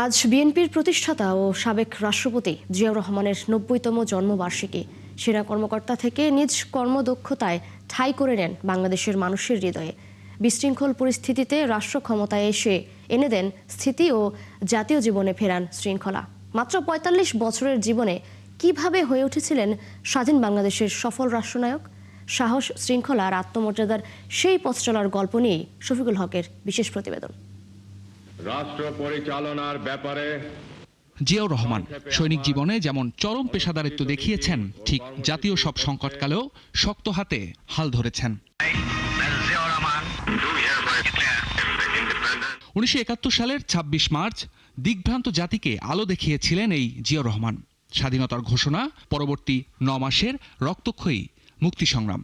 আজ বিএনপির প্রতিষ্ঠাতা ও সাবেক রাষ্ট্রপতি জিয়াউর রহমানের ৯০তম জন্মবার্ষিকী। সেনা কর্মকর্তা থেকে নিজ কর্মদক্ষতায় ঠাঁই করে নেন বাংলাদেশের মানুষের হৃদয়ে। বিশৃঙ্খল পরিস্থিতিতে রাষ্ট্র ক্ষমতায় এসে এনে দেন স্থিতি ও জাতীয় জীবনে ফেরান শৃঙ্খলা। মাত্র ৪৫ বছরের জীবনে কিভাবে হয়ে উঠেছিলেন স্বাধীন বাংলাদেশের সফল রাষ্ট্রনায়ক? সাহস, শৃঙ্খলা আর আত্মমর্যাদার সেই পথ চলার গল্প নিয়েই শফিকুল হকের বিশেষ প্রতিবেদন। রাষ্ট্র পরিচালনার ব্যাপারে জিয়াউর রহমান সৈনিক জীবনে যেমন চরম পেশাদারিত্ব দেখিয়েছেন, ঠিক জাতীয় সব সংকটকালেও শক্ত হাতে হাল ধরেছেন। ১৯৭১ সালের ২৬ মার্চ দিগ্ভ্রান্ত জাতিকে আলো দেখিয়েছিলেন এই জিয়াউর রহমান। স্বাধীনতার ঘোষণা, পরবর্তী ৯ মাসের রক্তক্ষয়ী মুক্তি সংগ্রাম,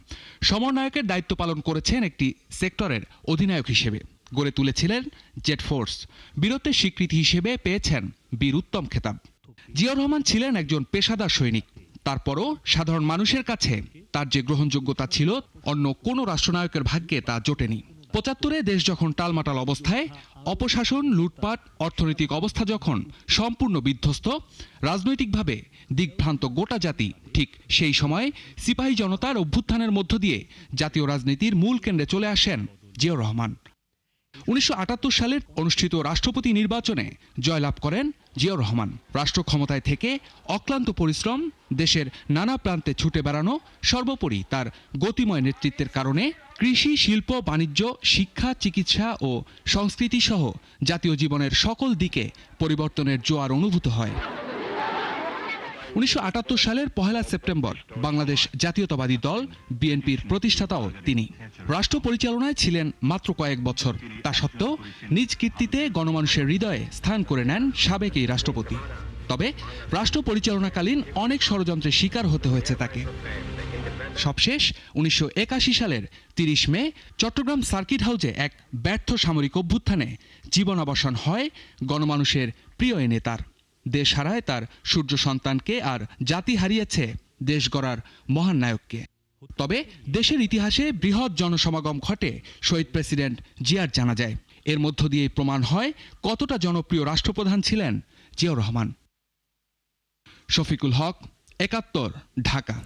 সমন্বয়কের দায়িত্ব পালন করেছেন একটি সেক্টরের অধিনায়ক হিসেবে। গড়ে তুলেছিলেন জেট ফোর্স, বীরত্বের স্বীকৃতি হিসেবে পেয়েছেন বীর উত্তম খেতাব। জিয়াউর রহমান ছিলেন একজন পেশাদার সৈনিক, তারপরও সাধারণ মানুষের কাছে তার যে গ্রহণযোগ্যতা ছিল, অন্য কোনো রাষ্ট্রনায়কের ভাগ্যে তা জোটেনি। ৭৫-এ দেশ যখন টালমাটাল অবস্থায়, অপশাসন, লুটপাট, অর্থনৈতিক অবস্থা যখন সম্পূর্ণ বিধ্বস্ত, রাজনৈতিকভাবে দিগ্ভ্রান্ত গোটা জাতি, ঠিক সেই সময় সিপাহী জনতার অভ্যুত্থানের মধ্য দিয়ে জাতীয় রাজনীতির মূল কেন্দ্রে চলে আসেন জিয়াউর রহমান। ১৯৭৮ সালের অনুষ্ঠিত রাষ্ট্রপতি নির্বাচনে জয়লাভ করেন জিয়াউর রহমান। রাষ্ট্র ক্ষমতায় থেকে অক্লান্ত পরিশ্রম, দেশের নানা প্রান্তে ছুটে বেড়ানো, সর্বোপরি তার গতিময় নেতৃত্বের কারণে কৃষি, শিল্প, বাণিজ্য, শিক্ষা, চিকিৎসা ও সংস্কৃতি সহ জাতীয় জীবনের সকল দিকে পরিবর্তনের জোয়ার অনুভূত হয়। ১৯৭৮ সালের ১ সেপ্টেম্বর বাংলাদেশ জাতীয়তাবাদী দল বিএনপির প্রতিষ্ঠাতাও তিনি। রাষ্ট্র পরিচালনায় ছিলেন মাত্র কয়েক বছর, তা সত্ত্বেও নিজ কীর্তিতে গণমানুষের হৃদয়ে স্থান করে নেন সাবেক এই রাষ্ট্রপতি। তবে রাষ্ট্র পরিচালনাকালীন অনেক ষড়যন্ত্রের শিকার হতে হয়েছে তাকে। সবশেষ ১৯৮১ সালের ৩০ মে চট্টগ্রাম সার্কিট হাউসে এক ব্যর্থ সামরিক অভ্যুত্থানে জীবনাবসান হয় গণমানুষের প্রিয় এ নেতার। দেশ হারায় তার সূর্য সন্তানকে, আর জাতি হারিয়েছে দেশ গড়ার মহান নায়ককে। তবে দেশের ইতিহাসে বৃহৎ জনসমাগম ঘটে শহীদ প্রেসিডেন্ট জিয়ার জানাজায়। এর মধ্য দিয়ে প্রমাণ হয় কতটা জনপ্রিয় রাষ্ট্রপ্রধান ছিলেন জিয়াউর রহমান। শফিকুল হক, ৭১, ঢাকা।